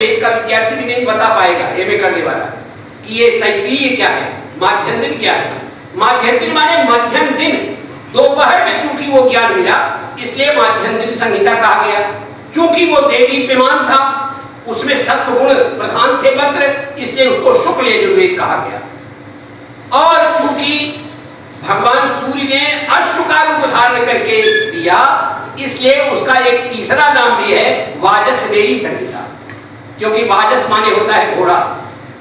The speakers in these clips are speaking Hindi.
वेद का विद्यार्थी भी नहीं बता पाएगा एमए करने वाला कि ये तैत्तिरीय क्या है, माध्यम दिन क्या है। माध्यम दिन माने मध्यम दिन, दोपहर में चूंकि वो ज्ञान मिला इसलिए माध्यम दिन संहिता कहा गया। चूंकि वो देदीप्यमान था, उसमें सत्व गुण प्रधान थे मंत्र, इसलिए उसको शुक्ल यजुर्वेद कहा गया। और चूंकि भगवान सूर्य ने अश्व का रूप धारण करके दिया, इसलिए उसका एक तीसरा नाम भी है वाजसनेयी संहिता, क्योंकि वाजस माने होता है घोड़ा,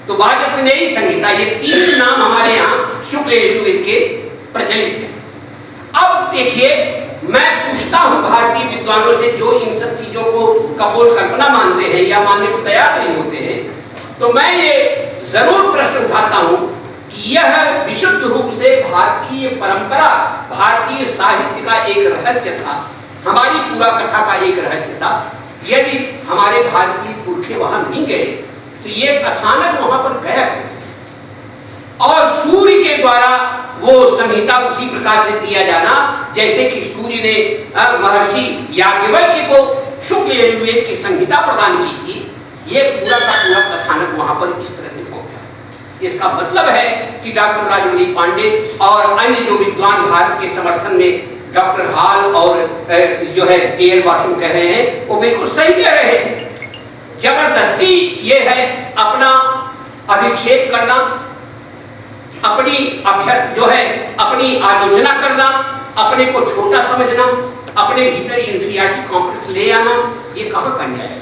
तो वाजसनेयी संहिता। ये तीन नाम हमारे यहाँ शुक्ल यजुर्वेद के प्रचलित हैं। अब देखिए, मैं पूछता हूं भारतीय विद्वानों से जो इन सब चीजों को कपोल कल्पना मानते हैं या मानने को तैयार नहीं होते हैं, तो मैं ये जरूर प्रश्न उठाता हूं कि यह विशुद्ध रूप से भारतीय परंपरा, भारतीय साहित्य का एक रहस्य था, हमारी पूरा कथा का एक रहस्य था। यदि हमारे भारतीय पुरखे वहां नहीं गए तो ये कथानक वहां पर गया कैसे? और सूर्य के द्वारा वो संहिता उसी प्रकार से दिया जाना जैसे कि सूर्य ने महर्षि याज्ञवल्क्य को शुक्ल यजुर्वेद की संहिता प्रदान की थी, ये पूरा का पूरा कथानक वहां पर इस तरह से हो गया। इसका मतलब है कि डॉक्टर राजमणि पांडे और अन्य जो विद्वान भारत के समर्थन में डॉक्टर हाल और जो है ए.एल. वासु कह रहे हैं, वो बिल्कुल सही कह रहे हैं। जबरदस्ती ये है अपना अधिक्षेप करना, अपनी जो है अपनी आलोचना करना, अपने को छोटा समझना, अपने भीतर इंफीरियरिटी कॉम्प्लेक्स ले आना, ये कहां का न्याय है?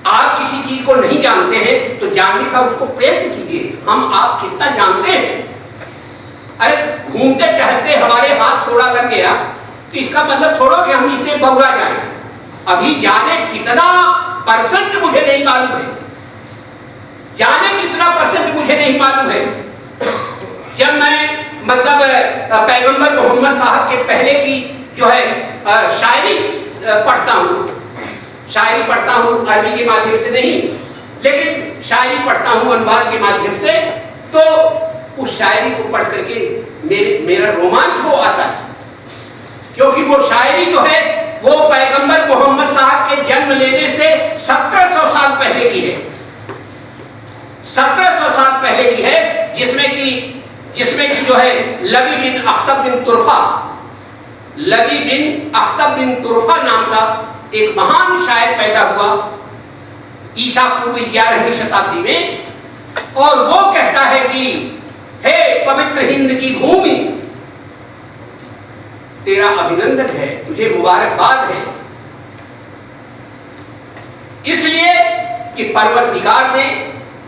आप किसी चीज को नहीं जानते हैं तो जानने का उसको प्रयत्न कीजिए। हम आप कितना जानते हैं? अरे घूमते टहलते हमारे हाथ थोड़ा लग गया तो इसका मतलब थोड़ा कि हम इससे बहुरा जाए। अभी जाने कितना परसेंट मुझे नहीं मालूम है, जाने कितना परसेंट मुझे नहीं मालूम है। जब मैं मतलब पैगंबर मोहम्मद साहब के पहले की जो है शायरी पढ़ता हूँ, शायरी पढ़ता हूँ अरबी के माध्यम से नहीं, लेकिन शायरी पढ़ता हूँ अनुवाद के माध्यम से, तो उस शायरी को पढ़ करके मेरा रोमांच हो आता है, क्योंकि वो शायरी जो है वो पैगंबर मोहम्मद साहब के जन्म लेने से 1700 साल पहले की है, 1700 साल पहले की है, जिसमें कि जो है लबी बिन अख्तब बिन तुरफा नाम का एक महान शायर पैदा हुआ ईसा पूर्व 11वीं शताब्दी में, और वो कहता है कि हे पवित्र हिंद की भूमि, तेरा अभिनंदन है, तुझे मुबारकबाद है, इसलिए कि परवरदिगार ने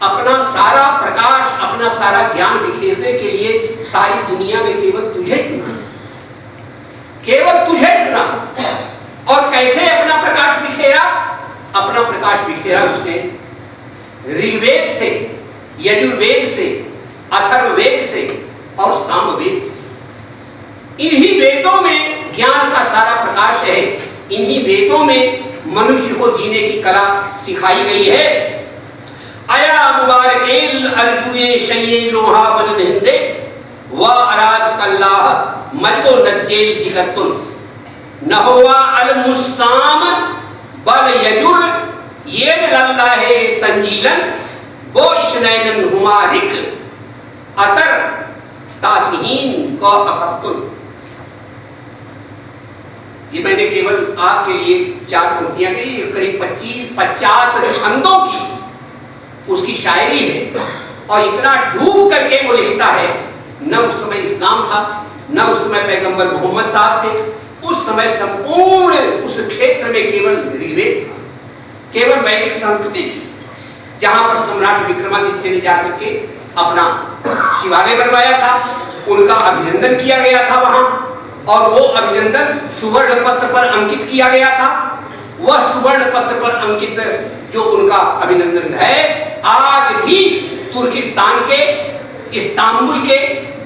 अपना सारा प्रकाश, अपना सारा ज्ञान बिखेरने के लिए सारी दुनिया में केवल तुझे चुना, केवल तुझे चुना। और कैसे अपना प्रकाश बिखेरा? अपना प्रकाश बिखेरा उसने ऋग्वेद से, यजुर्वेद से, अथर्ववेद से और सामवेद से। इन्हीं वेदों में ज्ञान का सारा प्रकाश है, इन्हीं वेदों में मनुष्य को जीने की कला सिखाई गई है। अया मुबारकेल अर्जुए शये लोहा बन निंदे व अराद कल्लाह मलबो नज्जेल जिगतुन नहोवा अल मुस्साम बल यजुर ये लल्लाहे तंजीलन वो इशनैन हुमारिक अतर तासीन को अकत्तुन। ये मैंने केवल आपके लिए 4 पंक्तियां दी, करीब 25-50 छंदों की उसकी शायरी है, और इतना डूब करके वो लिखता है। न उस समय इस्लाम था, न उस समय पैगंबर मोहम्मद साहब थे, उस समय संपूर्ण उस क्षेत्र में केवल ऋग्वेद था, केवल वैदिक संस्कृति थी, जहां पर सम्राट विक्रमादित्य ने जाकर के अपना शिवालय बनवाया था, उनका अभिनंदन किया गया था वहां, और वो अभिनंदन सुवर्ण पत्र पर अंकित किया गया था। वह सुवर्ण पत्र पर अंकित जो उनका अभिनंदन है आज भी तुर्किस्तान के इस्तांबुल के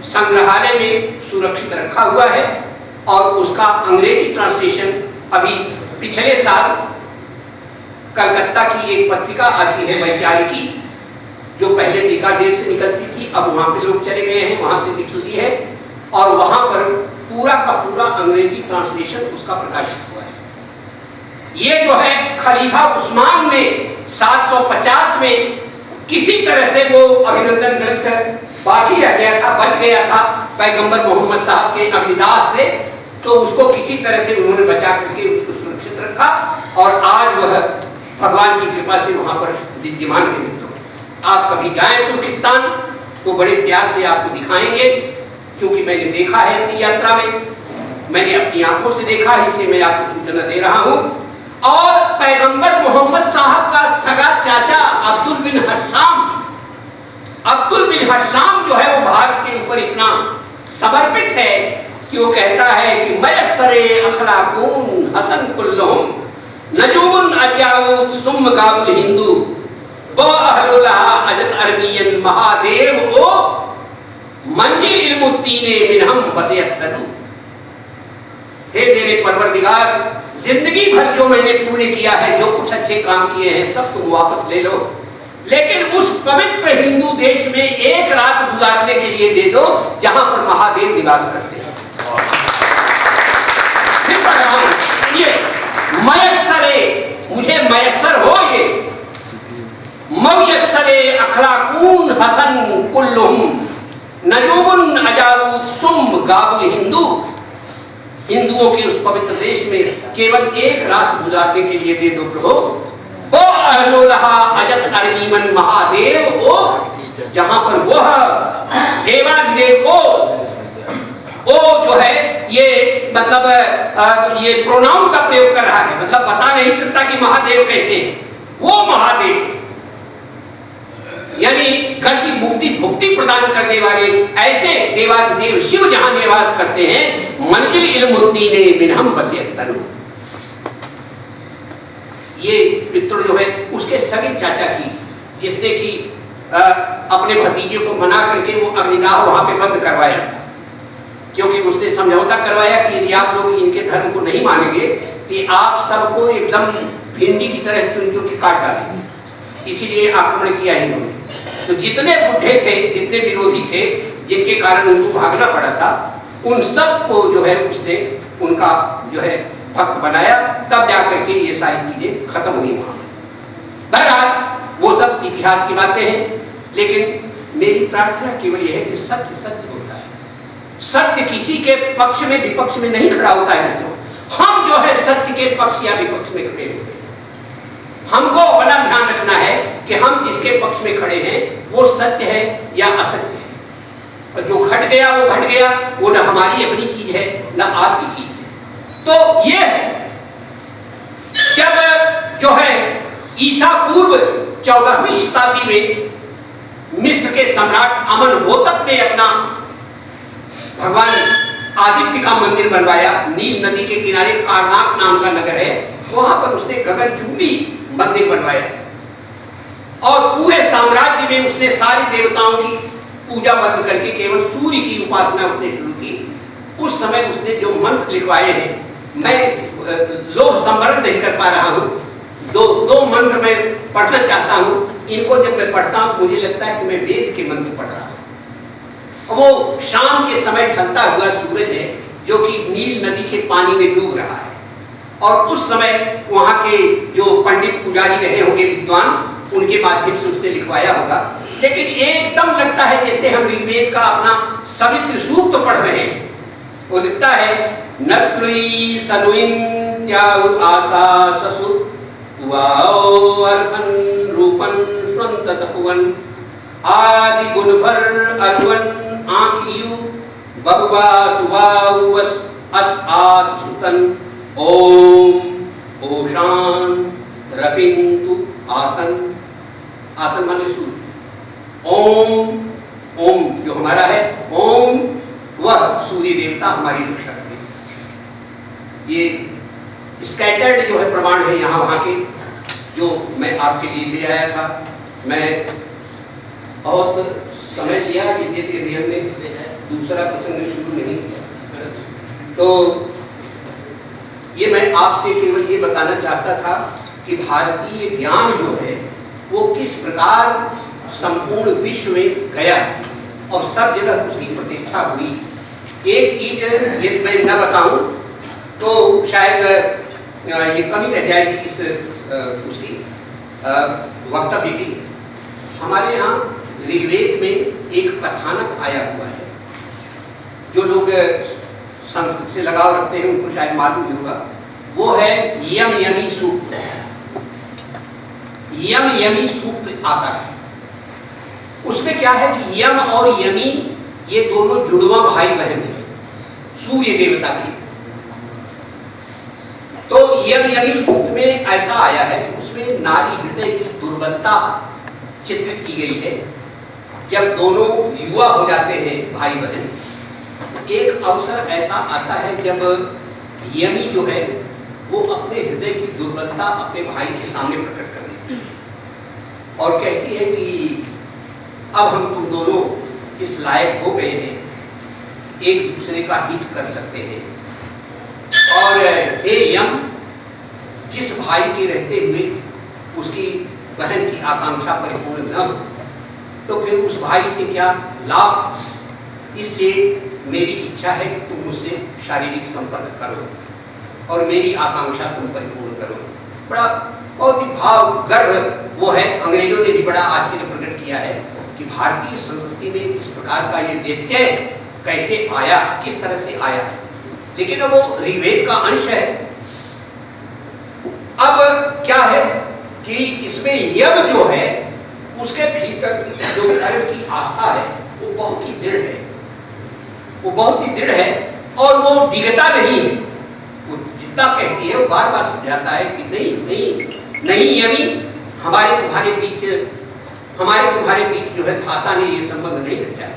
संग्रहालय में सुरक्षित रखा हुआ है, और उसका अंग्रेजी ट्रांसलेशन अभी पिछले साल कलकत्ता की एक पत्रिका आती है वैचारिकी, जो पहले बीकानेर से निकलती थी, अब वहां पे लोग चले गए हैं, वहां से निकलती है, और वहां पर पूरा का पूरा अंग्रेजी ट्रांसलेशन उसका प्रकाशित हुआ है। ये जो है खलीफा उस्मान ने लास्ट में किसी तरह से वो अभिनंदन ग्रंथ बाकी रह गया था, बच गया था पैगंबर मोहम्मद साहब के अभिदास से, तो उसको किसी तरह से उन्होंने बचा करके उसको सुरक्षित रखा और आज वह भगवान की कृपा से वहां पर विद्यमान है। मित्रों, आप कभी जाएं तुर्किस्तान तो बड़े प्यार से आपको दिखाएंगे, क्योंकि मैंने देखा है अपनी यात्रा में, मैंने अपनी आंखों से देखा है, इसलिए मैं आपको सूचना दे रहा हूं। और पैगंबर मोहम्मद साहब का सगा चाचा अब्दुल बिन हशाम जो है वो भारत के ऊपर इतना समर्पित है कि वो कहता है कि मयस्सरे अखलाकुन हसन कुल्लुहुम नजूबुन अजाउद सुम गाबुल हिंदू व अहलुलहा अजत अरबियन महादेव ओ मंजिल इल्मुत्तीने मिनहम वसियतनु। हे मेरे परवरदिगार, जिंदगी भर जो मैंने पूरे किया है, जो कुछ अच्छे काम किए हैं, सब तुम वापस ले लो, लेकिन उस पवित्र हिंदू देश में एक रात गुजारने के लिए दे दो जहां पर महादेव निवास करते हैं। फिर पढ़ रहा हूं, ये मयस्सरे, मुझे मयस्सर हो, ये मयस्सरे अखलाकुन हसन कुल्लुहुम नजूबुन अजाउद सुम गाबुल हिंदू। हिंदुओं के उस पवित्र देश में केवल एक रात गुजारने के लिए दे दो प्रभु। ओ अहलुलहा अजत अरबीमन महादेव हो, जहां पर वह देवाधिदेव ओ जो है, ये मतलब ये प्रोनाउन का प्रयोग कर रहा है, मतलब बता नहीं सकता कि महादेव कैसे हैं, वो महादेव यानी गति मुक्ति भुक्ति प्रदान करने वाले ऐसे देवाधिदेव शिव जहां निवास करते हैं, मंजिल इल्मुत्तीने मिनहम वसियतनु। ये पितृ जो है उसके सगे चाचा की, जिसने कि अपने भतीजे को मना करके वो अग्निदाह वहां पे बंद करवाया, क्योंकि उसने समझौता करवाया कि यदि आप लोग इनके धर्म को नहीं मानेंगे कि आप सबको एकदम भिंडी की तरह चुन चुन के काट डालेंगे, इसीलिए आक्रमण किया इन्होंने। तो जितने बुढ़े थे, जितने विरोधी थे, जिनके कारण उनको भागना पड़ा था, उन सब को जो है उसने उनका जो है भक्त बनाया, तब जाकर के ये सारी चीजें खत्म हुई वहां। बहरहाल वो सब इतिहास की बातें हैं, लेकिन मेरी प्रार्थना केवल यह है कि सत्य सत्य होता है। सत्य किसी के पक्ष में विपक्ष में नहीं खड़ा होता है मित्रों। हम जो है सत्य के पक्ष या विपक्ष में खड़े होते हैं। हमको बड़ा ध्यान रखना है कि हम जिसके पक्ष में खड़े हैं वो सत्य है या असत्य है, और जो घट गया वो घट गया, वो न हमारी अपनी चीज है न आपकी चीज है। तो ये है, जब जो है ईसा पूर्व 14वीं शताब्दी में मिस्र के सम्राट अमनहोतप ने अपना भगवान आदित्य का मंदिर बनवाया, नील नदी के किनारे कारनाक नाम का नगर है, वहां पर उसने गगनचुंबी मंदिर बनवाया और पूरे साम्राज्य में उसने सारी देवताओं की पूजा बंद करके केवल सूर्य की उपासना उसने शुरू की। उस समय उसने जो मंत्र लिखवाए हैं, मैं लोभ संवरण नहीं कर पा रहा हूँ, दो मंत्र मैं पढ़ना चाहता हूँ। इनको जब मैं पढ़ता हूँ मुझे लगता है कि मैं वेद के मंत्र पढ़ रहा हूँ। वो शाम के समय ढलता हुआ सूरज है जो कि नील नदी के पानी में डूब रहा है, और उस समय वहां के जो पंडित पुजारी रहे होंगे विद्वान, उनके माध्यम से उसने लिखवाया होगा। लेकिन एकदम लगता है जैसे हम ऋग्वेद का अपना सवित्र सूक्त पढ़ रहे हैं। वो लिखता है नत्रुई सनुइन त्याउ आसा ससु वाओ अर्पन रूपन स्वंत तपुवन आदि गुणभर अरुवन आंखियु बबुआ तुवाउ बस अस आद सुतन ओम ओशान रपिंतु आतन, आतन माने सूर्य, ओम जो हमारा है, ओम वह सूर्य देवता हमारी रक्षा करें। ये स्कैटर्ड जो है प्रमाण है यहाँ वहाँ के, जो मैं आपके लिए ले आया था। मैं बहुत समय लिया, जैसे भी हमने दूसरा प्रसंग शुरू नहीं किया, तो ये मैं आपसे केवल ये बताना चाहता था कि भारतीय ज्ञान जो है वो किस प्रकार संपूर्ण विश्व में गया और सब जगह उसकी प्रतिष्ठा हुई। एक चीज यदि मैं न बताऊं तो शायद ये कमी रह जाएगी इस उसकी। वक्तव्य की। हमारे यहाँ ऋग्वेद में एक कथानक आया हुआ है, जो लोग संस्कृत से लगाव रखते हैं उनको शायद मालूम ही होगा। वो है यम यमी सूक्त। यम यमी सूक्त आता है। उसमें क्या है कि यम और यमी ये दोनों जुड़वा भाई बहन हैं सूर्य देवता के। तो यम यमी सूक्त में ऐसा आया है कि उसमें नारी हृदय की दुर्बलता चित्रित की गई है। जब दोनों युवा हो जाते हैं भाई बहन, एक अवसर ऐसा आता है जब यमी जो है वो अपने हृदय की दुर्बलता अपने भाई के सामने प्रकट कर देती है और कहती है कि अब हम तुम दोनों इस लायक हो गए हैं, एक दूसरे का हित कर सकते हैं। और हे यम, जिस भाई के रहते हुए उसकी बहन की आकांक्षा परिपूर्ण न हो, तो फिर उस भाई से क्या लाभ। इसलिए मेरी इच्छा है कि तुम मुझसे शारीरिक संपर्क करो और मेरी आकांक्षा तुम परिपूर्ण करो। बड़ा बहुत ही भाव गर्व वो है। अंग्रेजों ने भी बड़ा आश्चर्य प्रकट किया है कि भारतीय संस्कृति में इस प्रकार का ये व्यत्यय कैसे आया, किस तरह से आया। लेकिन वो ऋग्वेद का अंश है। अब क्या है कि इसमें यम जो है उसके भीतर जो धर्म की आस्था है वो बहुत ही दृढ़ है, वो बहुत ही दृढ़ है और वो डिगता नहीं है। वो जितना कहती है वो बार बार समझाता है कि नहीं नहीं नहीं यमी, हमारे तुम्हारे बीच जो है धाता ने ये संबंध नहीं रचा है,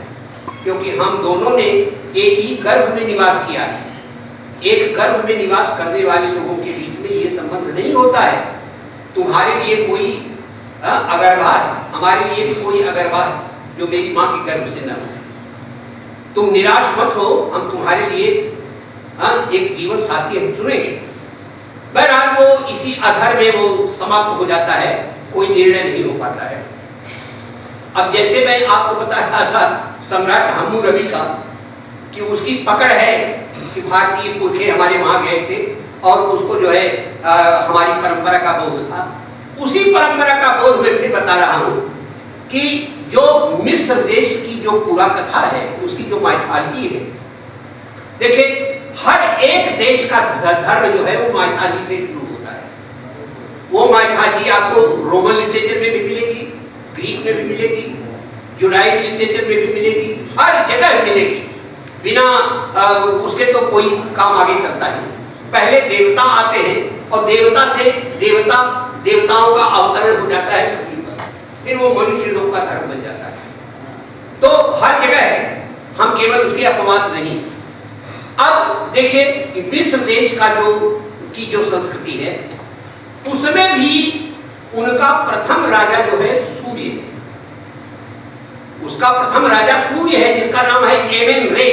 क्योंकि हम दोनों ने एक ही गर्भ में निवास किया है। एक गर्भ में निवास करने वाले लोगों के बीच में ये संबंध नहीं होता है। तुम्हारे लिए कोई अगरबार, हमारे लिए भी कोई अगरबार जो मेरी माँ के गर्भ से न हो। तुम निराश मत हो, हम तुम्हारे लिए एक जीवन साथी हम चुनेंगे। बहरहाल वो इसी आधार में वो समाप्त हो जाता है, कोई निर्णय नहीं हो पाता है। अब जैसे मैं आपको बता रहा था सम्राट हम्मुरबी का कि उसकी पकड़ है कि भारतीय पुरखे हमारे वहां गए थे और उसको जो है हमारी परंपरा का बोध था। उसी परंपरा का बोध मैं फिर बता रहा हूं कि जो मिस्र देश की जो पूरा कथा है, उसकी जो माइथोलॉजी है, देखिए हर एक देश का धर्म जो है वो माइथोलॉजी से शुरू होता है। वो माइथोलॉजी आपको रोमन लिटरेचर में भी मिलेगी, ग्रीक में भी मिलेगी, जुडाइक लिटरेचर में भी मिलेगी, हर जगह मिलेगी। बिना उसके तो कोई काम आगे चलता है। पहले देवता आते हैं और देवता से देवताओं का अवतरण हो जाता है, फिर वो मनुष्य लोग का धर्म बन जाता है। तो हर जगह है, हम केवल उसके अपवाद नहीं। अब देखिए कि मिस्र देश का जो संस्कृति है उसमें भी उनका प्रथम राजा जो है सूर्य है। उसका प्रथम राजा सूर्य है जिसका नाम है एमेन रे।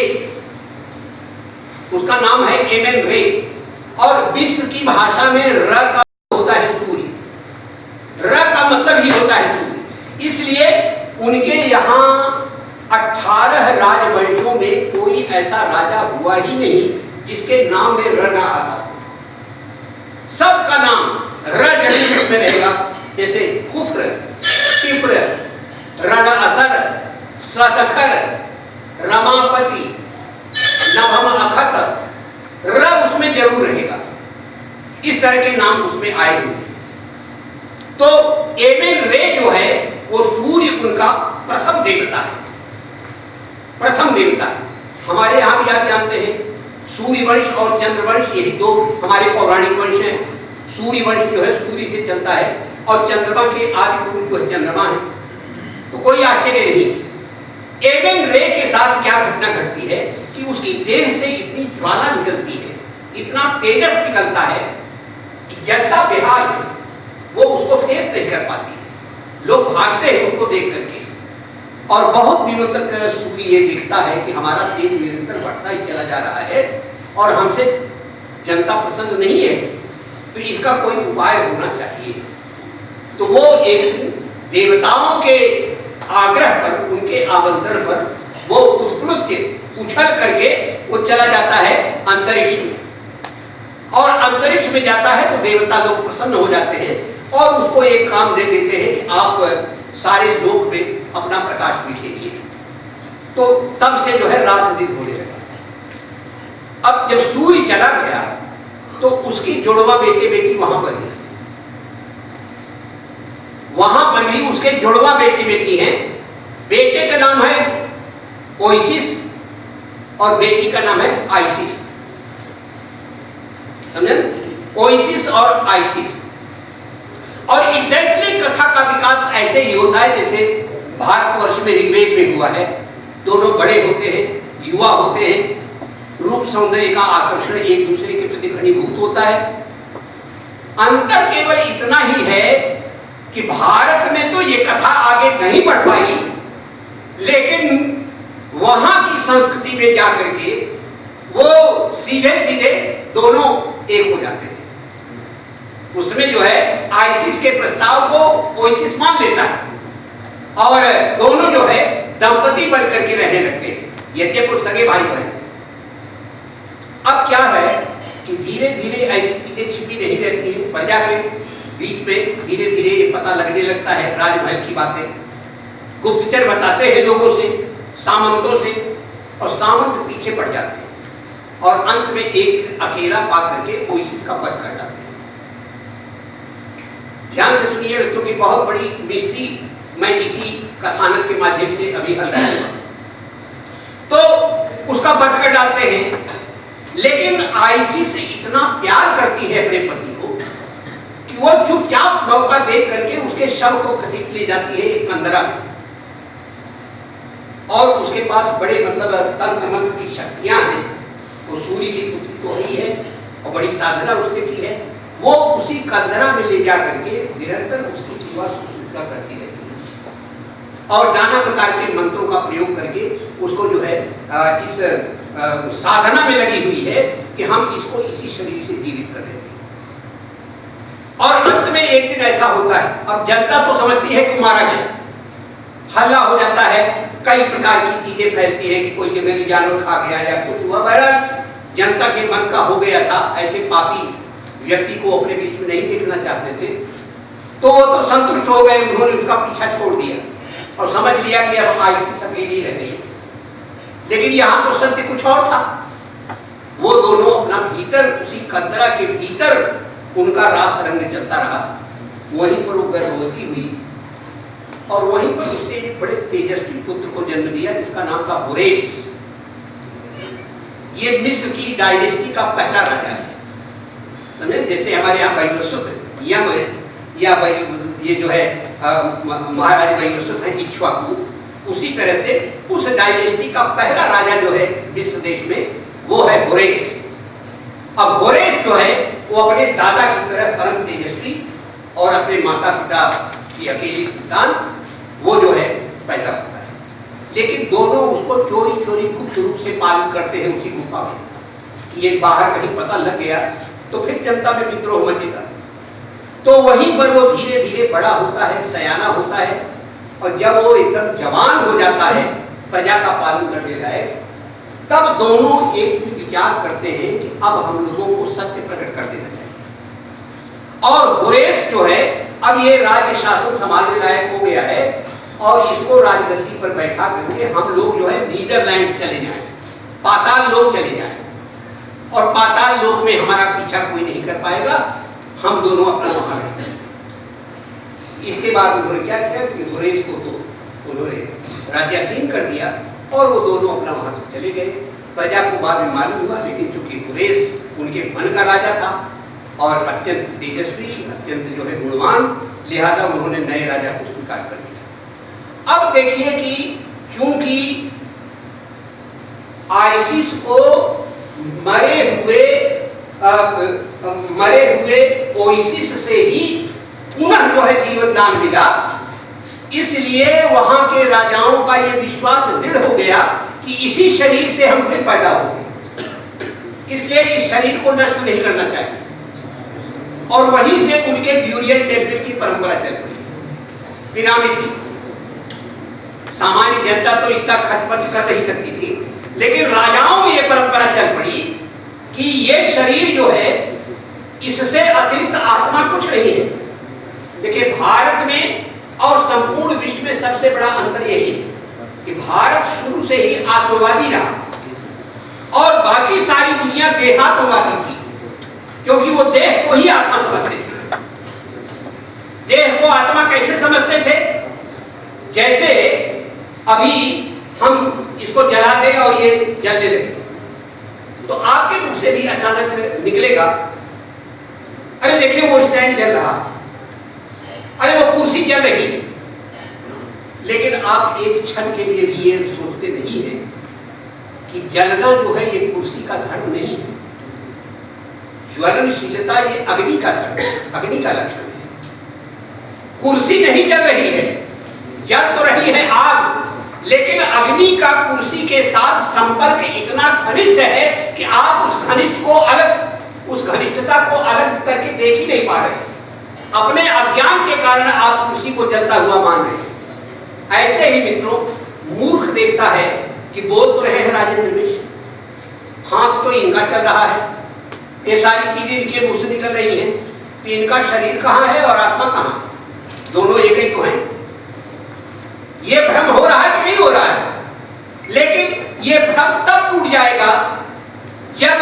उसका नाम है एमेन रे और मिस्र की भाषा में र का होता है सूर्य। र का मतलब ही होता है सूर्य। इसलिए उनके यहाँ 18 राजवंशों में कोई ऐसा राजा हुआ ही नहीं जिसके नाम में र ना आता। सबका नाम र जमीन में रहेगा, जैसे खुफ्र, तिफ्र, रण असर, सदखर, रमापति, नभम अखत, र उसमें जरूर रहेगा। इस तरह के नाम उसमें आए हुए। तो एमेन रे जो है वो सूर्य उनका प्रथम देवता है, प्रथम देवता है। हमारे यहाँ भी आप जानते हैं सूर्य वंश और चंद्र वंश, यही दो हमारे पौराणिक वंश हैं। सूर्य वंश जो है सूर्य से चलता है और चंद्रमा के आदि पुरुष जो है चंद्रमा है। तो कोई आश्चर्य नहीं। एमेन रे के साथ क्या घटना घटती है कि उसकी देह से इतनी ज्वाला निकलती है, इतना तेजस निकलता है कि जनता बेहाल है, वो उसको फेस नहीं कर पाती है। लोग भागते हैं उनको देख करके और बहुत दिनों तक सूर्य ये दिखता है कि हमारा तेज निरंतर बढ़ता ही चला जा रहा है और हमसे जनता प्रसन्न नहीं है, तो इसका कोई उपाय होना चाहिए। तो वो एक दिन देवताओं के आग्रह पर, उनके आमंत्रण पर वो उत्प्लुत उछल करके वो चला जाता है अंतरिक्ष में। और अंतरिक्ष में जाता है तो देवता लोग प्रसन्न हो जाते हैं और उसको एक काम दे देते हैं कि आप सारे लोक में अपना प्रकाश बिखेरिए। तो तब से जो है रात दिन होने लगा। अब जब सूर्य चला गया तो उसकी जुड़वा बेटे बेटी वहां पर है, वहां पर भी उसके जुड़वा बेटी बेटी हैं। बेटे का नाम है ओइसिस और बेटी का नाम है आइसिस। समझे? ओइसिस और आइसिस। और एग्जैक्टली कथा का विकास ऐसे ही होता है जैसे भारतवर्ष में ऋग्वेद में हुआ है। दोनों बड़े होते हैं, युवा होते हैं, रूप सौंदर्य का आकर्षण एक दूसरे के प्रति घनीभूत होता है। अंतर केवल इतना ही है कि भारत में तो ये कथा आगे नहीं बढ़ पाई, लेकिन वहां की संस्कृति में जाकर के वो सीधे सीधे दोनों एक हो जाते हैं। उसमें जो है आइसिस के प्रस्ताव को ओइसिस मान लेता है और दोनों जो है दंपति बनकर के रहने लगते हैं, यद्यपि वो सगे भाई बहन। अब क्या है कि धीरे धीरे ऐसी चीजें छिपी नहीं रहती है, प्रजा के बीच में धीरे धीरे ये पता लगने लगता है। राजमहल की बातें गुप्तचर बताते हैं लोगों से, सामंतों से, और सामंत पीछे पड़ जाते हैं और अंत में एक अकेला पा करके ओइसिस का वध कर डालते हैं। ध्यान से सुनिए क्योंकि बहुत बड़ी मिस्ट्री मैं इसी कथानक के माध्यम से अभी हल करूंगा। तो उसका वध कर डालते हैं, लेकिन आइसिस इतना प्यार करती है अपने पति को कि वो चुपचाप मौका देख करके उसके शव को खसीट ले जाती है एक कंदरा में। और उसके पास बड़े मतलब तंत्र मंत्र की शक्तियां हैं। वो सूर्य की पुत्री तो ही है और बड़ी साधना उसने की है। वो उसी कंदरा में ले जा करके निरंतर उसकी सेवा शुश्रूषा करती रहती है और नाना प्रकार के मंत्रों का प्रयोग करके उसको जो है इस साधना में लगी हुई है कि हम इसको इसी शरीर से जीवित कर देते हैं। और अंत में एक दिन ऐसा होता है, अब जनता तो समझती है कि मारा गया, हल्ला हो जाता है, कई प्रकार की चीजें फैलती है कि कोई जंगली जानवर खा गया या कुछ हुआ। बहरहाल जनता के मन का हो गया था, ऐसे पापी व्यक्ति को अपने बीच में नहीं देखना चाहते थे, तो वो तो संतुष्ट हो गए, उन्होंने उसका पीछा छोड़ दिया और समझ लिया कि अब आइसिस अकेली रह गई। लेकिन यहाँ तो सत्य कुछ और था। वो दोनों अपना भीतर उसी कंदरा के भीतर उनका रास रंग चलता रहा। वहीं पर वो गर्भवती हुई और वहीं पर उसने एक बड़े तेजस्वी पुत्र को जन्म दिया जिसका नाम था होरेस। ये मिस्र की डायनेस्टी का पहला राजा है। समझे? जैसे हमारे यहाँ वैवस्वत या ये जो है महाराज वैवस्वत है इक्ष्वाकु, उसी तरह से उस डायनेस्टी का पहला राजा जो है मिस्र देश में वो है होरेस। अब होरेस जो है वो अपने दादा की तरह परम तेजस्वी और अपने माता पिता की अकेली संतान वो जो है पैदा होता है। लेकिन दोनों उसको चोरी चोरी गुप्त रूप से पालन करते हैं उसी गुफा में कि ये बाहर कहीं पता लग गया तो फिर जनता में विद्रोह मचेगा। तो वहीं पर वो धीरे धीरे बड़ा होता है, सयाना होता है, और जब वो एकदम जवान हो जाता है, प्रजा का पालन करने लाए, तब दोनों एक विचार करते हैं कि अब हम लोगों को सत्य प्रकट कर देना चाहिए। और होरेस जो है अब ये राज्य शासन संभालने लायक हो गया है और इसको राजगद्दी पर बैठा करके हम लोग जो है नीदरलैंड चले जाएं, पाताल लोक चले जाएं, और पाताल लोक में हमारा पीछा कोई नहीं कर पाएगा, हम दोनों अपना वहां रहेंगे। इसके बाद उन्होंने क्या किया कि होरेस को तो उन्होंने राज्यासीन कर दिया और वो दोनों अपना वहां से चले गए। प्रजा को बाद में मालूम हुआ, लेकिन चूंकि होरेस उनके मन का राजा था और अत्यंत तेजस्वी, अत्यंत जो है गुणवान, लिहाजा उन्होंने नए राजा को स्वीकार कर लिया। अब देखिए कि चूंकि आइसिस को मरे हुए ओइसिस से ही पुनः जो है जीवन दान मिला, इसलिए वहां के राजाओं का यह विश्वास दृढ़ हो गया कि इसी शरीर से हम फिर पैदा होंगे, इसलिए इस शरीर को नष्ट नहीं करना चाहिए। और वहीं से उनके ब्यूरियल टेम्पल की परंपरा चल पड़ी, पिरामिड की। सामान्य जनता तो इतना खर्च कर नहीं सकती थी, लेकिन राजाओं में यह परंपरा चल पड़ी कि ये शरीर जो है इससे अतिरिक्त आत्मा कुछ नहीं है, देखिए, भारत में और संपूर्ण विश्व में सबसे बड़ा अंतर यही है कि भारत शुरू से ही आत्मवादी रहा और बाकी सारी दुनिया देहात्मवादी थी, क्योंकि वो देह को ही आत्मा समझते थे। देह को आत्मा कैसे समझते थे? जैसे अभी हम इसको जला दें और ये जलने लगे, तो आपके मुख से भी अचानक निकलेगा, अरे देखिए वो स्टैंड जल रहा, अरे वो कुर्सी जल रही है। लेकिन आप एक क्षण के लिए भी ये सोचते नहीं है कि जलना जो है ये कुर्सी का धर्म नहीं है। ज्वलनशीलता ये अग्नि का धर्म है, अग्नि का लक्षण है। कुर्सी नहीं जल रही है, जल तो रही है आग, लेकिन अग्नि का कुर्सी के साथ संपर्क इतना घनिष्ठ है कि आप उस घनिष्ठ को अलग, उस घनिष्ठता को अलग करके देख ही नहीं पा रहे। अपने अज्ञान के कारण आप कुर्सी को जलता हुआ मान रहे हैं। ऐसे ही मित्रों, मूर्ख देखता है कि बोल तो रहे हैं राजेंद्र मिश्र, हाथ तो इनका चल रहा है, ये सारी चीजें इनके मुंह से निकल रही हैं, तो इनका शरीर कहाँ है और आत्मा कहाँ है? दोनों एक ही तो हैं। ये भ्रम हो रहा है कि नहीं हो रहा है? लेकिन ये भ्रम तब टूट जाएगा जब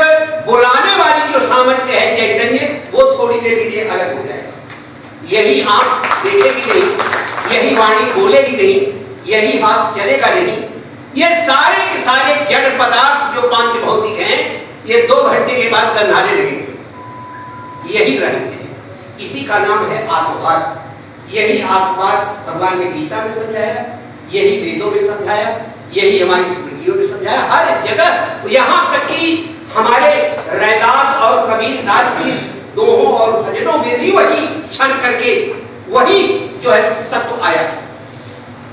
बुलाने वाली जो सामर्थ्य है, चैतन्य, वो थोड़ी देर के लिए अलग हो जाएगा। यही आंख देखेगी नहीं, यही वाणी बोलेगी नहीं, यही हाथ चलेगा नहीं, ये सारे के सारे जड़ पदार्थ जो पांच भौतिक हैं, ये 2 घंटे के बाद गंधाने लगेंगे। यही रहस्य है, इसी का नाम है आत्मवाद। यही आत्मवाद भगवान ने गीता में समझाया, यही वेदों में समझाया, यही हमारी स्मृतियों में समझाया, हर जगह। यहाँ तक कि हमारे रैदास और कबीरदास की दोहों और भजनों में भी वही क्षण करके वही जो है तत्व आया।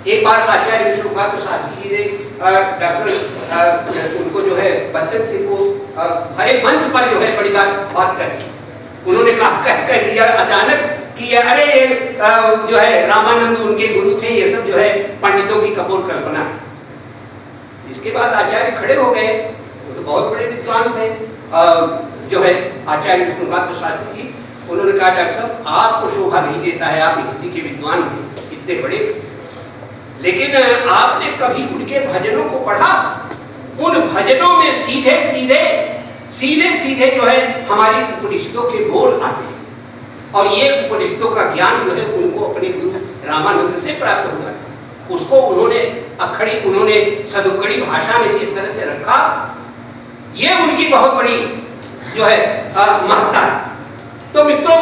एक बार आचार्य विष्णुपाद प्रसाद जी ने डॉक्टर उनको जो है बच्चन सिंह को हरे मंच पर जो है बड़ी बात कही। उन्होंने कह दिया अचानक कि अरे ये जो है रामानंद उनके गुरु थे, ये सब जो है पंडितों की कपोल कल्पना है। इसके बाद आचार्य खड़े हो गए, वो तो बहुत बड़े विद्वान थे, जो है आचार्य विष्णुपाद प्रसाद जी। उन्होंने कहा डॉक्टर साहब आपको शोभा नहीं देता है, आप हिंदी के विद्वान हैं इतने बड़े, लेकिन आपने कभी उनके भजनों को पढ़ा? उन भजनों में सीधे सीधे जो है हमारी उपनिषदों के बोल आते हैं, और ये उपनिषदों का ज्ञान जो है उनको अपने गुरु रामानंद से प्राप्त हुआ था। उसको उन्होंने अखड़ी, उन्होंने सदुक्कड़ी भाषा में जिस तरह से रखा, ये उनकी बहुत बड़ी जो है महत्ता है। तो मित्रों,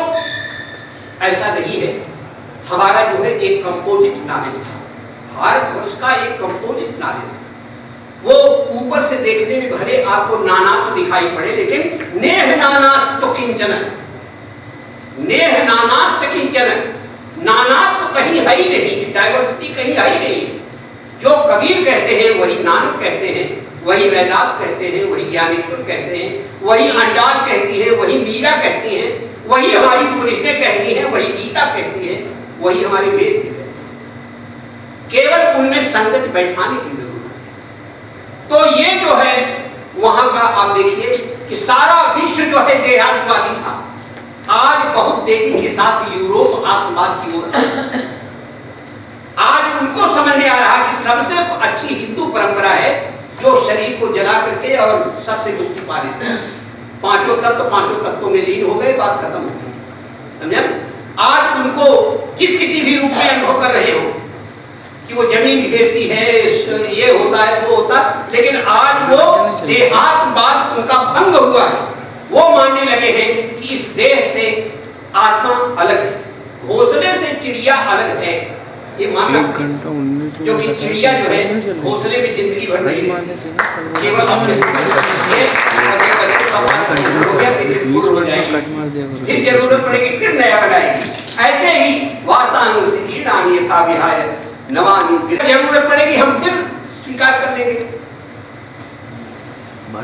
ऐसा नहीं है, हमारा जो है एक कंपोजिट नॉलेज था, भारतवर्ष का एक कंपोजिट नॉलेज था। वो ऊपर से देखने में भले आपको नाना तो दिखाई पड़े, लेकिन नेह नानात तो किंचन, नेह नानात किंचन, नानात तो कहीं है ही नहीं, डाइवर्सिटी कहीं है ही नहीं। जो कबीर कहते हैं वही नानक कहते हैं, वही रैदास कहते हैं, वही ज्ञानेश्वर कहते हैं, वही अंडाल कहती है, वही मीरा कहती है, वही हमारी उपनिषदें कहती हैं, वही गीता कहती है, वही हमारे वेद कहते हैं। केवल उनमें संगत बैठाने की जरूरत है। तो ये जो है वहां का आप देखिए कि सारा विश्व जो है देहात्मवादी था, आज बहुत तेजी के साथ यूरोप आत्मवाद की ओर, आज उनको समझ में आ रहा कि सबसे अच्छी हिंदू परंपरा है जो शरीर को जला करके और सबसे मुक्ति पा लेते हैं। पांचों तत्वों में लीन हो गए, बात खत्म हो गई, समझे? आज उनको जिस किसी भी रूप में अनुभव कर रहे हो कि वो जमीन घेरती है, ये होता है, वो होता, लेकिन आज वो देहात्मवाद उनका भंग हुआ है। वो मानने लगे हैं कि इस देह से आत्मा अलग है, घोंसले से चिड़िया अलग है। ये मानना, क्योंकि चिड़िया जो है घोंसले में जिंदगी भर नहीं रहती, केवल अपने फिर जरूरत पड़ेगी फिर नया बनाएगी। ऐसे ही वातानुस्थिति नानी था विहाय नवानी, जरूरत पड़ेगी हम फिर स्वीकार कर लेंगे।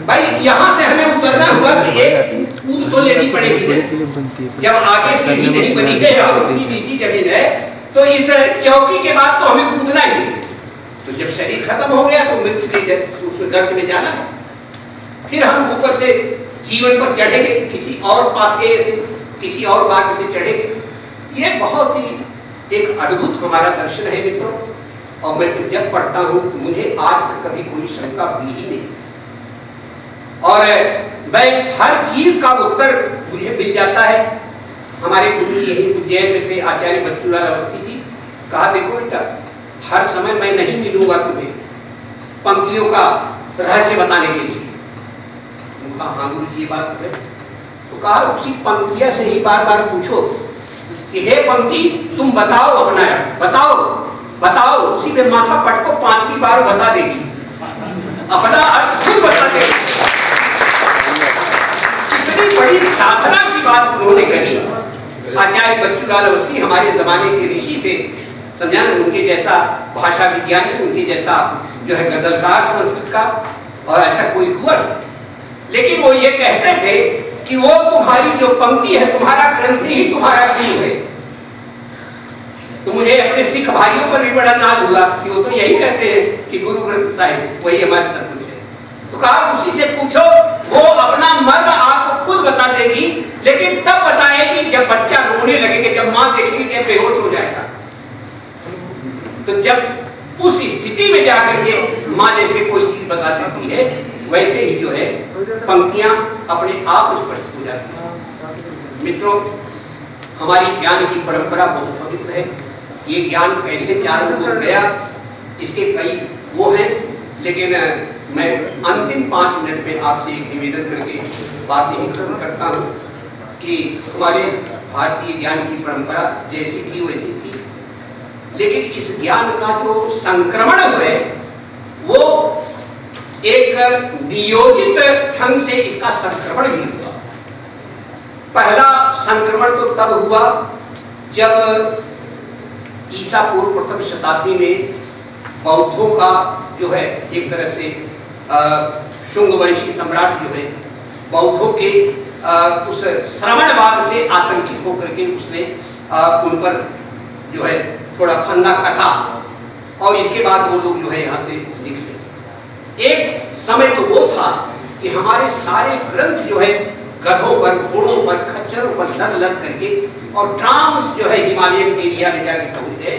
भाई यहाँ से हमें उतरना हुआ कि एक कूद तो लेनी पड़ेगी ना। जब आगे सीढ़ी नहीं बनी है और उतनी नीची जमीन है, तो इस चौकी के बाद तो हमें कूदना ही है। तो जब शरीर खत्म हो गया तो मृत्यु के गर्त में जाना है, फिर हम ऊपर से जीवन पर चढ़ेंगे, किसी और पाथवे से, किसी और मार्ग से चढ़ेंगे। ये बहुत ही एक अद्भुत हमारा दर्शन है मित्रों, और मैं तो जब पढ़ता हूँ तो मुझे आज तक कभी कोई शंका हुई ही नहीं, और मैं हर चीज का उत्तर मुझे मिल जाता है। हमारे गुरु जी यही उज्जैन में थे, आचार्य बच्चूलाल अवस्थी जी, कहा देखो बेटा हर समय मैं नहीं मिलूंगा तुम्हें पंक्तियों का रहस्य बताने के लिए। कहा हाँ गुरु जी ये बात है। तो कहा उसी पंक्तियां से ही बार बार पूछो कि हे पंक्ति तुम बताओ अपना, बताओ बताओ, उसी पे माथा पटको 5वीं बार बता देगी, अपना अर्थ खुद बता देगी। इतनी बड़ी साधना की बात उन्होंने कही। आचार्य बच्चूलाल अवस्थी हमारे जमाने के ऋषि थे, समझा ना, उनके जैसा भाषा विज्ञानी, उनके जैसा जो है गजलकार संस्कृत का, और ऐसा कोई हुआ नहीं। लेकिन वो ये कहते थे कि वो तुम्हारी जो पंक्ति है, तुम्हारा ग्रंथ ही तुम्हारा गुरु है। तो मुझे अपने सिख भाइयों पर भी बड़ा नाज हुआ कि वो तो यही कहते हैं कि गुरु ग्रंथ साहिब वही हमारे सब कुछ है। तो कहा उसी से पूछो, वो अपना मर्म आपको खुद बता देगी, लेकिन तब बताएगी जब बच्चा रोने लगेगा, जब माँ देखेगी कि बेहोश हो जाएगा। तो जब उस स्थिति में जाकर के माँ जैसे कोई चीज बता सकती है, वैसे ही जो है पंक्तियां अपने आप स्पष्ट हो जाती हैं। मित्रों, हमारी ज्ञान की परंपरा बहुत पवित्र है। ये ज्ञान कैसे चारों ओर गया इसके कई वो हैं, लेकिन मैं अंतिम 5 मिनट में आपसे एक निवेदन करके बात यही खत्म करता हूँ कि हमारे भारतीय ज्ञान की परंपरा जैसी थी वैसी थी, लेकिन इस ज्ञान का जो संक्रमण है वो एक नियोजित ढंग से इसका संक्रमण भी हुआ। पहला संक्रमण तो तब हुआ जब ईसा पूर्व प्रथम शताब्दी में बौद्धों का जो है एक तरह से शुंग वंशी सम्राट जो है बौद्धों के उस श्रवणवाद से आतंकित होकर के उसने उन पर जो है थोड़ा फंदा कसा, और इसके बाद वो लोग जो है यहाँ से निकले। एक समय तो वो था कि हमारे सारे ग्रंथ जो है गधों पर, घोड़ों पर, खच्चरों पर लद लद करके और ट्रांस जो है हिमालयन एरिया में जाके पहुंच गए।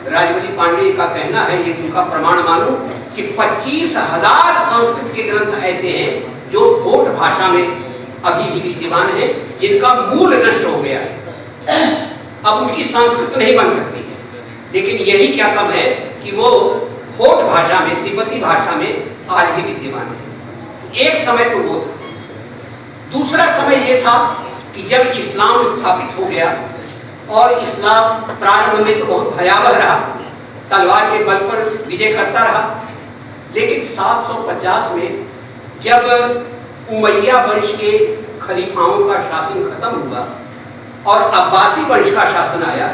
राजवली पांडे का कहना है, ये उनका प्रमाण मानो, कि 25,000 संस्कृत के ग्रंथ ऐसे हैं जो भोट भाषा में अभी भी विद्यमान है, जिनका मूल नष्ट हो गया है। अब उनकी संस्कृत नहीं बन सकती है, लेकिन यही क्या कम है कि वो होठ भाषा में, तिब्बती भाषा में आज भी विद्यमान है। एक समय तो वो था। दूसरा समय ये था कि जब इस्लाम स्थापित हो गया, और इस्लाम प्रारंभ में तो बहुत भयावह रहा, तलवार के बल पर विजय करता रहा, लेकिन 750 में जब उमैया वंश के खलीफाओं का शासन खत्म हुआ और अब्बासी वंश का शासन आया,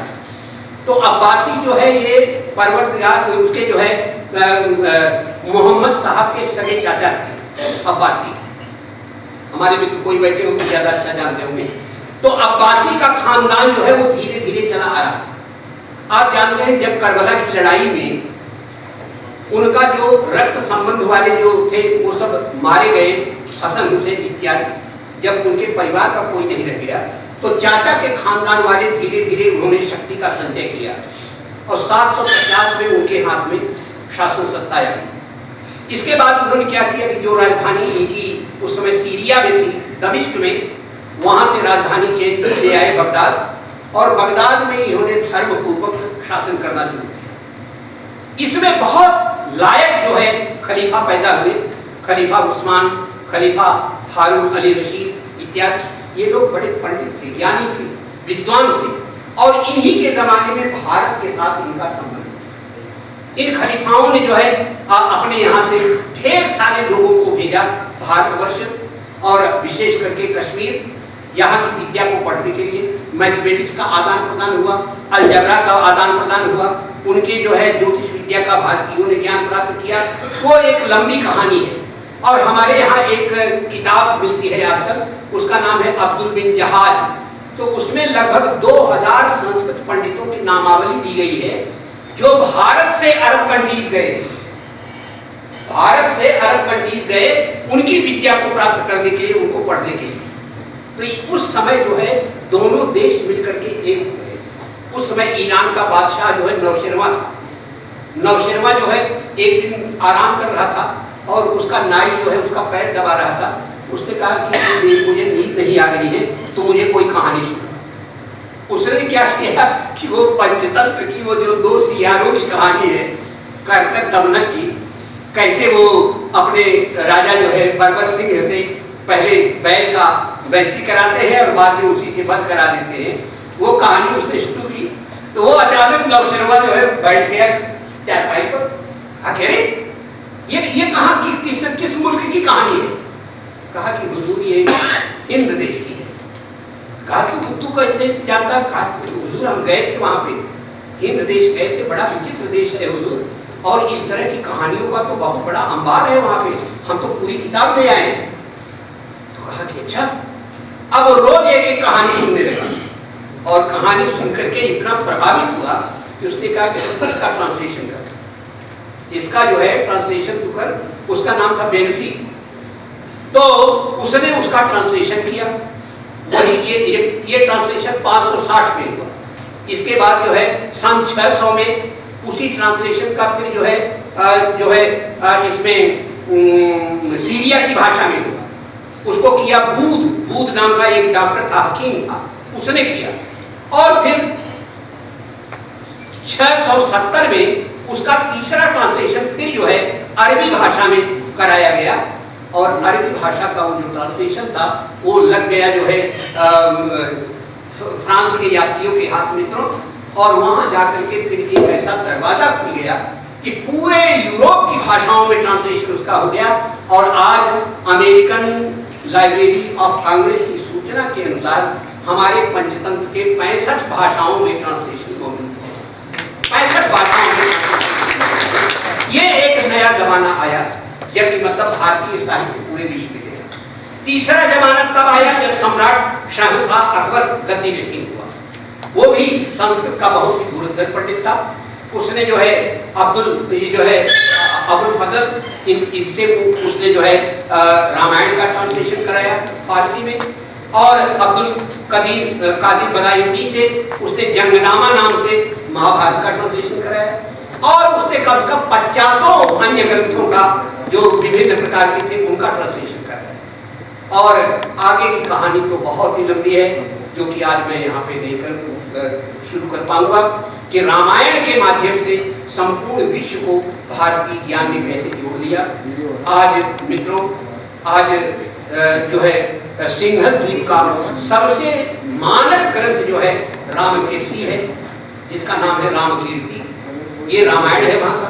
तो अब्बासी जो है ये परवरदिगार उसके जो है मोहम्मद साहब के सगे चाचा थे अब्बासी। हमारे में तो कोई बैठे होंगे ज्यादा अच्छा जानते होंगे। तो अब्बासी का खानदान जो है वो धीरे धीरे चला आ रहा था। आप जानते हैं जब करबला की लड़ाई में उनका जो रक्त संबंध वाले जो थे वो सब मारे गए, हसन हुसैन इत्यादि, जब उनके परिवार का कोई नहीं रह गया, तो चाचा के खानदान वाले धीरे धीरे उन्होंने शक्ति का संचय किया और 750 में उनके हाथ में शासन सत्ता आई। इसके बाद उन्होंने क्या किया कि जो राजधानी इनकी उस समय सीरिया में थी, दमिश्क में, वहां से राजधानी चेंज ले आए बगदाद, और बगदाद में इन्होंने धर्मपूर्वक शासन करना शुरू किया। इसमें बहुत लायक जो है खलीफा पैदा हुए, खलीफा उस्मान, खलीफा हारून अली रशीद इत्यादि। ये लोग बड़े पंडित थे, ज्ञानी थे, विद्वान थे, और इन्हीं के जमाने में भारत के साथ इनका संबंध। इन खलीफाओं ने जो है अपने यहाँ से ढेर सारे लोगों को भेजा भारतवर्ष और विशेष करके कश्मीर, यहाँ की विद्या को पढ़ने के लिए। मैथमेटिक्स का आदान प्रदान हुआ, अलजबरा का आदान प्रदान हुआ, उनके जो है ज्योतिष विद्या का भारतीयों ने ज्ञान प्राप्त किया। वो एक लंबी कहानी है, और हमारे यहाँ एक किताब मिलती है आजकल, उसका नाम है अब्दुल बिन जहाज। तो उसमें लगभग 2000 संस्कृत पंडितों की नामावली दी गई है जो भारत से अरब कंट्रीज गए, भारत से अरब कंट्रीज गए उनकी विद्या को प्राप्त करने के लिए, उनको पढ़ने के लिए। तो उस समय जो है दोनों देश मिलकर के एक हो गए। उस समय ईरान का बादशाह जो है नौशेरवा था। नौशेरवा जो है एक दिन आराम कर रहा था और उसका नाई जो है उसका पैर दबा रहा था। उसने कहा कि मुझे नींद नहीं आ रही है, तो मुझे कोई कहानी सुना। उसने क्या किया कि वो पंचतंत्र की वो जो 2 सियारों की कहानी है, करतक दमनक की, कैसे वो अपने राजा जो है बर्बर सिंह से पहले बैल का बैठी कराते हैं और बाद में उसी से बंद करा देते हैं, वो कहानी उसने शुरू की। तो वो अचानक नौशेरवा जो है बैठ गया चारपाई पर। अकेले ये कहाँ की किस मुल्क की कहानी है? कहा कि हुजूर ये हिंद देश की है। कहा कि तू कैसे जानता? कहा हुजूर हम गए थे वहां पे, हिंद देश गए थे, बड़ा विचित्र देश है हुजूर, और इस तरह की कहानियों का तो बहुत बड़ा अंबार है वहां पे, हम तो पूरी किताब ले आए हैं। तो कहा कि अच्छा। अब रोज एक एक कहानी सुनने लगा और कहानी सुनकर के इतना प्रभावित हुआ कि उसने कहा कि इसका ट्रांसलेशन कर, इसका जो है ट्रांसलेशन तू कर। उसका नाम था बेनफी। तो उसने उसका ट्रांसलेशन किया। वही ये ट्रांसलेशन 560 में हुआ। इसके बाद जो है सन 600 में उसी ट्रांसलेशन का फिर जो है इसमें सीरिया की भाषा में हुआ। उसको किया बूद नाम का एक डॉक्टर था, हकीम था, उसने किया। और फिर 670 में उसका तीसरा ट्रांसलेशन फिर जो है अरबी भाषा में कराया गया। और अरबी भाषा का वो जो ट्रांसलेशन था वो लग गया जो है फ्रांस के यात्रियों के हाथ मित्रों, और वहां जाकर के फिर एक ऐसा दरवाजा खुल गया कि पूरे यूरोप की भाषाओं में ट्रांसलेशन उसका हो गया। और आज अमेरिकन लाइब्रेरी ऑफ कांग्रेस की सूचना के अनुसार हमारे पंचतंत्र के 65 भाषाओं में ट्रांसलेशन मौजूद है। 65 भाषाओं में। ये एक नया जमाना आया जबकि मतलब भारतीय साहित्य पूरे विश्व में गया। तीसरा जमाना तब आया जब सम्राट शाहजहां अकबर गद्दी नशीन हुआ। वो भी संस्कृत का बहुत ही दूरदर्शी पंडित था। उसने जो है अबुल फजल इनसे उसने जो है रामायण का ट्रांसलेशन कराया फारसी में, और अब्दुल कादिर बदायूनी से उसने जंगनामा नाम से महाभारत का ट्रांसलेशन कराया। और उसने कम से कम 50 अन्य ग्रंथों का जो विभिन्न प्रकार के थे उनका ट्रांसलेशन कराया। और आगे की कहानी तो बहुत ही लंबी है, जो कि आज मैं यहाँ पे नहीं शुरू कर पाऊंगा कि रामायण के माध्यम से संपूर्ण विश्व को भारतीय ज्ञान ने कैसे जोड़ लिया। आज मित्रों, आज जो है सिंहल द्वीप का सबसे मानक ग्रंथ जो है रामकीर्ति है, जिसका नाम है रामकीर्ति। ये रामायण है वहां का।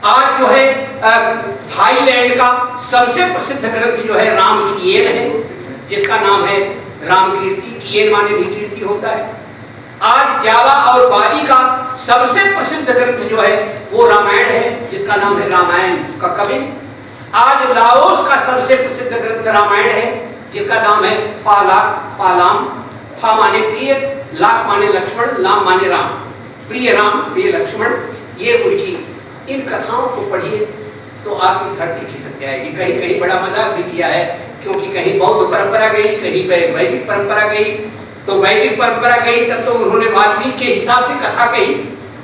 आज जो है थाईलैंड का सबसे प्रसिद्ध ग्रंथ जो है रामकीर्ति है, जिसका नाम है रामकीर्ति। किएन माने भी कीर्ति होता है। आज जावा और बाली का सबसे प्रसिद्ध ग्रंथ जो है वो रामायण है, जिसका नाम है रामायण का कवि। आज लाओस का सबसे प्रसिद्ध ग्रंथ रामायण है, जिसका नाम है फालाम। फा माने प्रिय, लाख माने लक्ष्मण, लाम माने राम। प्रिय राम, प्रिय लक्ष्मण, ये उनकी इन कथाओं को पढ़िए तो आपकी धरती खिसक जाएगी। कहीं कहीं बड़ा मजाक भी किया है, क्योंकि कहीं बौद्ध परंपरा गई, कहीं वैदिक परंपरा गई। तो वैदिक परंपरा गई तब तो उन्होंने वाल्मीकि के हिसाब से कथा कही,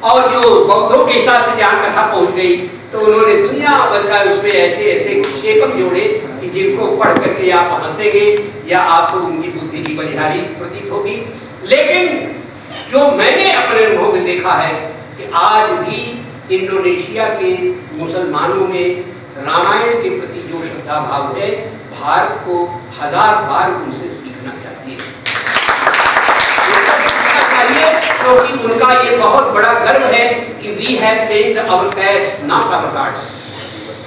और जो बौद्धों के हिसाब से जहाँ कथा पहुँच गई तो उन्होंने दुनिया भर का उसमें ऐसे ऐसे क्षेपक जोड़े कि जिनको पढ़ करके आप हंसेंगे या आपको उनकी बुद्धि की बलिहारी प्रतीत होगी। लेकिन जो मैंने अपने अनुभव में देखा है कि आज भी इंडोनेशिया के मुसलमानों में रामायण के प्रति जो श्रद्धा भाव है, भारत को 1000 बार उनसे सीखना चाहिए। क्योंकि उनका ये बहुत बड़ा गर्व है कि we have changed our caps not our guards.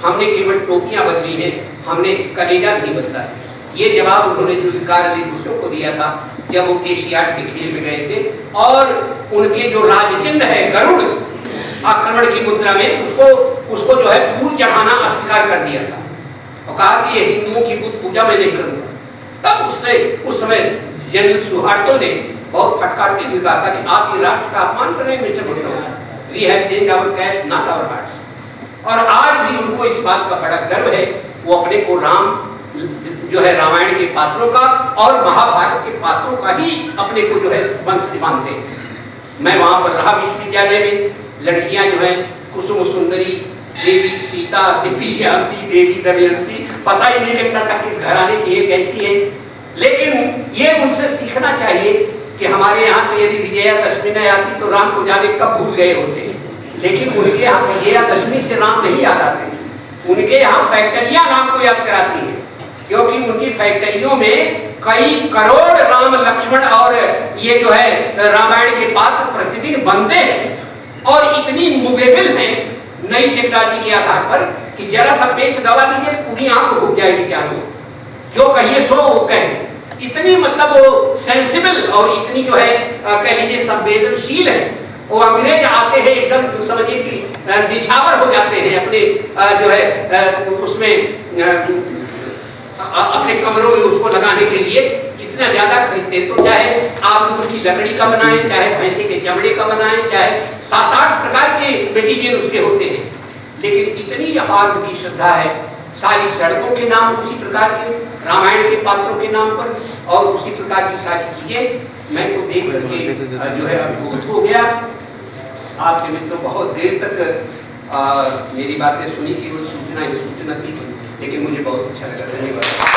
हमने केवल टोपियां बदली हैं, हमने कलेजा नहीं बदला है। ये जवाब उन्होंने जुल्फ़िकार अली भुट्टो को दिया था जब वो एशियाड के खेल में गए थे, और उनके जो राजचिन्ह है गरुड़ आक्रमण की मुद्रा में उसको जो है फूल चढ़ाना अस्वीकार कर दिया था और कहा कि ये हिंदुओं की बुत पूजा मैं नहीं करूंगा। तब उस समय जनरल सुहार्तो ने बहुत फटकारते हुए कहा था कि आप ये राष्ट्र का अपमान कर रहे हैं mister Bhutto. We have changed our caps not our hearts. और आज भी उनको इस बात का बड़ा गर्व है। वो अपने को राम जो है रामायण के पात्रों का और महाभारत के पात्रों का ही अपने को जो है वंश मानते हैं। मैं वहां पर रहा विश्वविद्यालय में, लड़कियां जो है कुसुम सुंदरी, देवी सीता, देवी जानती, देवी दमयंती, पता ही नहीं लगता था किस घराने की ये कैसी है। लेकिन ये उनसे सीखना चाहिए कि हमारे यहाँ तो यदि विजयादशमी नहीं आती तो राम को जाने कब भूल गए होते, लेकिन उनके यहाँ विजयादशमी से राम नहीं याद आते, उनके यहाँ फैक्ट्रियां राम को याद कराती है, क्योंकि उनकी फैक्ट्रियों में कई करोड़ राम लक्ष्मण और ये जो है रामायण के पात्र प्रतिदिन बनते हैं और इतनी मूवेबल हैं नई टेक्नोलॉजी के आधार पर कि जरा सा पेच दबा दीजिए पूरी आंख घूम जाएगी चारों, जो कहिए सो वो कहेंगे। इतनी मतलब वो सेंसिबल और इतनी जो है कह लीजिए संवेदनशील है। वो अंग्रेज आते हैं एकदम समझिए कि निछावर हो जाते हैं अपने जो है उसमें अपने कमरों में उसको लगाने के लिए इतना ज्यादा खरीदते। तो चाहे आप उसकी लकड़ी का बनाएं, चाहे भैंसे के चमड़े का बनाएं, चाहे 7-8 प्रकार के मटीरियल उसके होते हैं, लेकिन इतनी अपार उनकी श्रद्धा है। सारी सड़कों के नाम उसी प्रकार के, रामायण के पात्रों के नाम पर, और उसी प्रकार की सारी चीजें मैं तो देख करके जो है अद्भुत हो गया। आपके मित्रों बहुत देर तक मेरी बातें सुनी, केवल सूचना थी, लेकिन मुझे बहुत अच्छा लगा। धन्यवाद।